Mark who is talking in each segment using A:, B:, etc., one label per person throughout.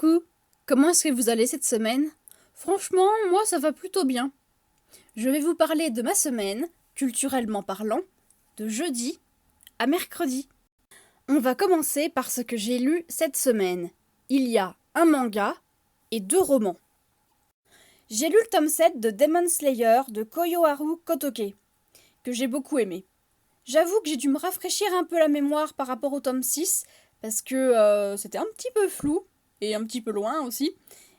A: Coucou, comment est-ce que vous allez cette semaine? Franchement, moi ça va plutôt bien. Je vais vous parler de ma semaine, culturellement parlant, de jeudi à mercredi. On va commencer par ce que j'ai lu cette semaine. Il y a un manga et 2 romans. J'ai lu le tome 7 de Demon Slayer de Koyoharu Kotoke, que j'ai beaucoup aimé. J'avoue que j'ai dû me rafraîchir un peu la mémoire par rapport au tome 6, parce que c'était un petit peu flou, et un petit peu loin aussi,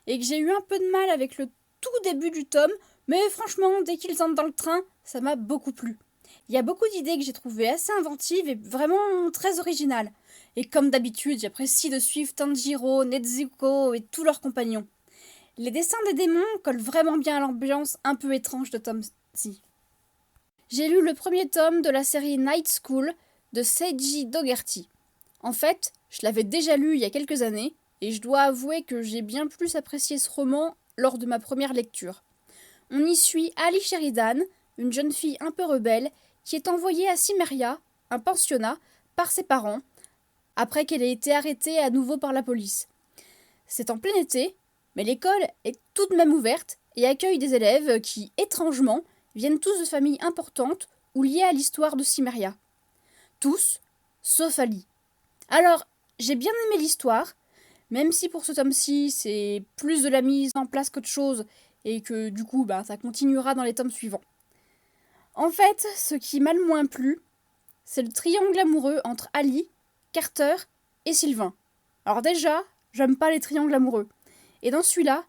A: et que j'ai eu un peu de mal avec le tout début du tome, mais franchement, dès qu'ils entrent dans le train, ça m'a beaucoup plu. Il y a beaucoup d'idées que j'ai trouvées assez inventives et vraiment très originales. Et comme d'habitude, j'apprécie de suivre Tanjiro, Nezuko et tous leurs compagnons. Les dessins des démons collent vraiment bien à l'ambiance un peu étrange de tome 6. J'ai lu le premier tome de la série Night School de Seiji Dogerty. En fait, je l'avais déjà lu il y a quelques années, et je dois avouer que j'ai bien plus apprécié ce roman lors de ma première lecture. On y suit Ali Sheridan, une jeune fille un peu rebelle, qui est envoyée à Cimmeria, un pensionnat, par ses parents, après qu'elle ait été arrêtée à nouveau par la police. C'est en plein été, mais l'école est tout de même ouverte et accueille des élèves qui, étrangement, viennent tous de familles importantes ou liées à l'histoire de Cimmeria. Tous, sauf Ali. Alors, j'ai bien aimé l'histoire, même si pour ce tome-ci, c'est plus de la mise en place qu'autre chose, et que du coup, ça continuera dans les tomes suivants. En fait, ce qui m'a le moins plu, c'est le triangle amoureux entre Ali, Carter et Sylvain. Alors déjà, j'aime pas les triangles amoureux. Et dans celui-là,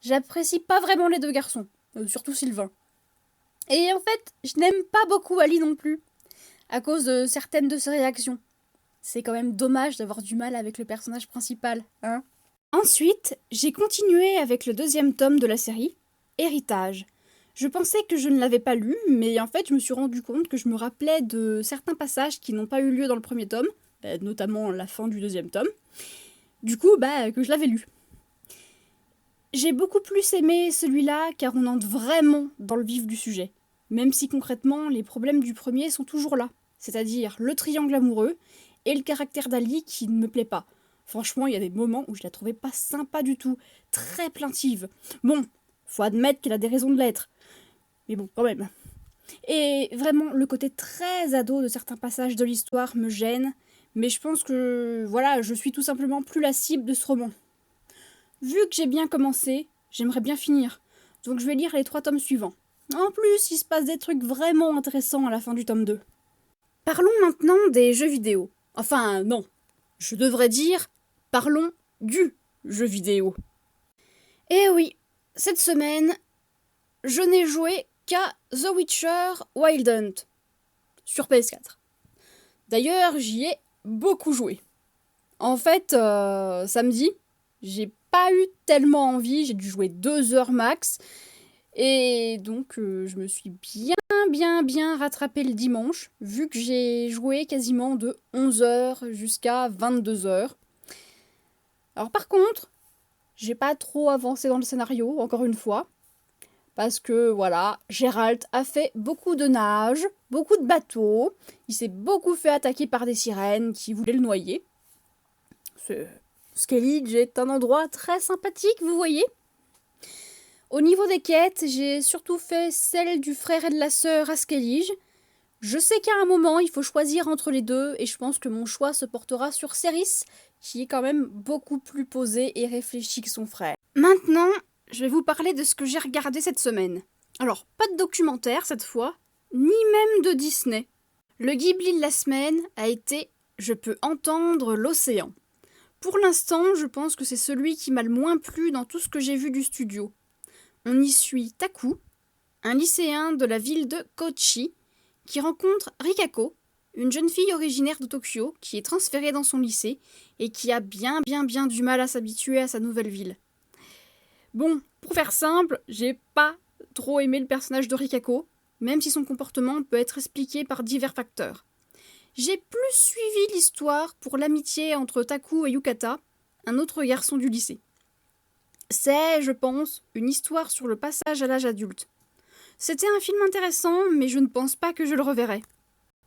A: j'apprécie pas vraiment les 2 garçons, surtout Sylvain. Et en fait, je n'aime pas beaucoup Ali non plus, à cause de certaines de ses réactions. C'est quand même dommage d'avoir du mal avec le personnage principal, hein. Ensuite, j'ai continué avec le 2e tome de la série, Héritage. Je pensais que je ne l'avais pas lu, mais en fait, je me suis rendu compte que je me rappelais de certains passages qui n'ont pas eu lieu dans le premier tome, notamment la fin du 2e tome. Du coup, que je l'avais lu. J'ai beaucoup plus aimé celui-là car on entre vraiment dans le vif du sujet, même si concrètement les problèmes du premier sont toujours là, c'est-à-dire le triangle amoureux et le caractère d'Ali qui ne me plaît pas. Franchement, il y a des moments où je la trouvais pas sympa du tout, très plaintive. Bon, faut admettre qu'elle a des raisons de l'être, mais bon, quand même. Et vraiment, le côté très ado de certains passages de l'histoire me gêne, mais je pense que, voilà, je suis tout simplement plus la cible de ce roman. Vu que j'ai bien commencé, j'aimerais bien finir, donc je vais lire les 3 tomes suivants. En plus, il se passe des trucs vraiment intéressants à la fin du tome 2. Parlons maintenant des jeux vidéo. Enfin, non. Je devrais dire, parlons du jeu vidéo. Eh oui, cette semaine, je n'ai joué qu'à The Witcher Wild Hunt, sur PS4. D'ailleurs, j'y ai beaucoup joué. En fait, samedi, j'ai pas eu tellement envie, j'ai dû jouer 2 heures max, et donc je me suis bien rattrapé le dimanche, vu que j'ai joué quasiment de 11 heures jusqu'à 22 heures. Alors par contre, j'ai pas trop avancé dans le scénario, encore une fois, parce que voilà, Geralt a fait beaucoup de nage, beaucoup de bateaux, il s'est beaucoup fait attaquer par des sirènes qui voulaient le noyer. Skellige est un endroit très sympathique, vous voyez. Au niveau des quêtes, j'ai surtout fait celle du frère et de la sœur à Skellige. Je sais qu'à un moment, il faut choisir entre les deux, et je pense que mon choix se portera sur Céris, qui est quand même beaucoup plus posé et réfléchi que son frère. Maintenant, je vais vous parler de ce que j'ai regardé cette semaine. Alors, pas de documentaire cette fois, ni même de Disney. Le Ghibli de la semaine a été « Je peux entendre l'océan ». Pour l'instant, je pense que c'est celui qui m'a le moins plu dans tout ce que j'ai vu du studio. On y suit Taku, un lycéen de la ville de Kochi, qui rencontre Rikako, une jeune fille originaire de Tokyo qui est transférée dans son lycée et qui a bien du mal à s'habituer à sa nouvelle ville. Bon, pour faire simple, j'ai pas trop aimé le personnage de Rikako, même si son comportement peut être expliqué par divers facteurs. J'ai plus suivi l'histoire pour l'amitié entre Taku et Yukata, un autre garçon du lycée. C'est, je pense, une histoire sur le passage à l'âge adulte. C'était un film intéressant, mais je ne pense pas que je le reverrai.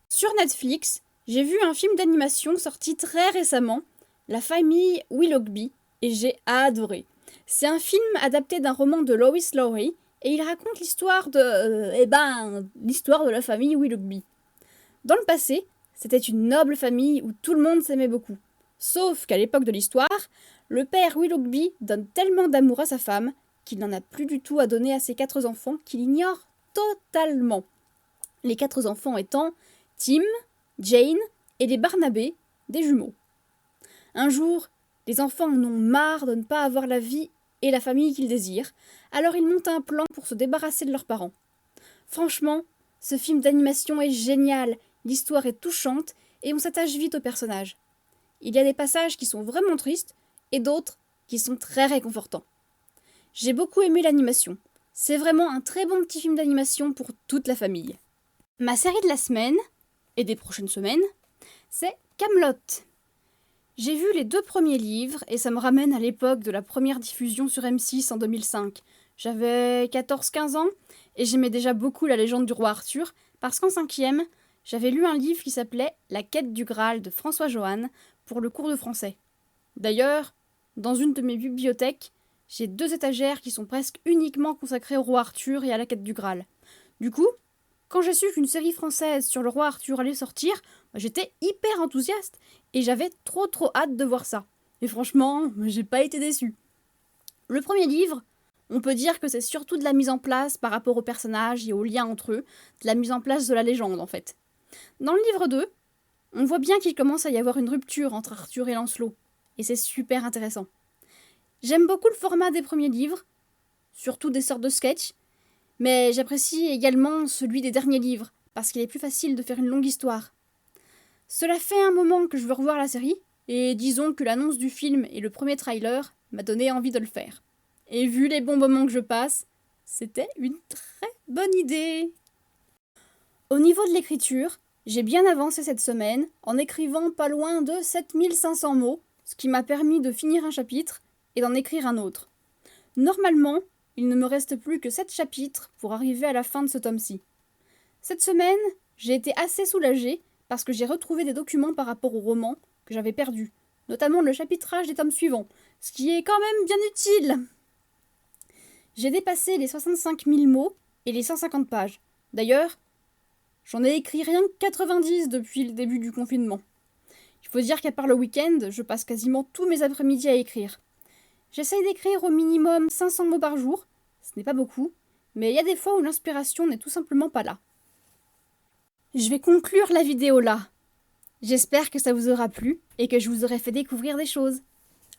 A: Sur Netflix, j'ai vu un film d'animation sorti très récemment, La famille Willoughby, et j'ai adoré. C'est un film adapté d'un roman de Lois Lowry et il raconte l'histoire de la famille Willoughby. Dans le passé, c'était une noble famille où tout le monde s'aimait beaucoup. Sauf qu'à l'époque de l'histoire, le père Willoughby donne tellement d'amour à sa femme qu'il n'en a plus du tout à donner à ses 4 enfants qu'il ignore totalement. Les 4 enfants étant Tim, Jane et les Barnabé, des jumeaux. Un jour, les enfants en ont marre de ne pas avoir la vie et la famille qu'ils désirent, alors ils montent un plan pour se débarrasser de leurs parents. Franchement, ce film d'animation est génial, l'histoire est touchante et on s'attache vite aux personnages. Il y a des passages qui sont vraiment tristes et d'autres qui sont très réconfortants. J'ai beaucoup aimé l'animation. C'est vraiment un très bon petit film d'animation pour toute la famille. Ma série de la semaine, et des prochaines semaines, c'est Kaamelott. J'ai vu les 2 premiers livres et ça me ramène à l'époque de la première diffusion sur M6 en 2005. J'avais 14-15 ans et j'aimais déjà beaucoup la légende du roi Arthur parce qu'en 5e, j'avais lu un livre qui s'appelait La quête du Graal de François Johannes pour le cours de français. D'ailleurs, dans une de mes bibliothèques, j'ai 2 étagères qui sont presque uniquement consacrées au roi Arthur et à la quête du Graal. Du coup, quand j'ai su qu'une série française sur le roi Arthur allait sortir, j'étais hyper enthousiaste et j'avais trop hâte de voir ça. Et franchement, j'ai pas été déçue. Le premier livre, on peut dire que c'est surtout de la mise en place par rapport aux personnages et aux liens entre eux, de la mise en place de la légende en fait. Dans le livre 2, on voit bien qu'il commence à y avoir une rupture entre Arthur et Lancelot, et c'est super intéressant. J'aime beaucoup le format des premiers livres, surtout des sortes de sketchs, mais j'apprécie également celui des derniers livres, parce qu'il est plus facile de faire une longue histoire. Cela fait un moment que je veux revoir la série, et disons que l'annonce du film et le premier trailer m'a donné envie de le faire. Et vu les bons moments que je passe, c'était une très bonne idée. Au niveau de l'écriture, j'ai bien avancé cette semaine en écrivant pas loin de 7500 mots, ce qui m'a permis de finir un chapitre et d'en écrire un autre. Normalement, il ne me reste plus que 7 chapitres pour arriver à la fin de ce tome-ci. Cette semaine, j'ai été assez soulagée parce que j'ai retrouvé des documents par rapport au roman que j'avais perdu, notamment le chapitrage des tomes suivants, ce qui est quand même bien utile. J'ai dépassé les 65 000 mots et les 150 pages. D'ailleurs, j'en ai écrit rien que 90 depuis le début du confinement. Il faut dire qu'à part le week-end, je passe quasiment tous mes après-midi à écrire. J'essaye d'écrire au minimum 500 mots par jour, ce n'est pas beaucoup, mais il y a des fois où l'inspiration n'est tout simplement pas là. Je vais conclure la vidéo là. J'espère que ça vous aura plu et que je vous aurai fait découvrir des choses.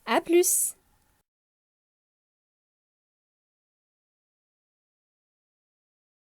A: À plus!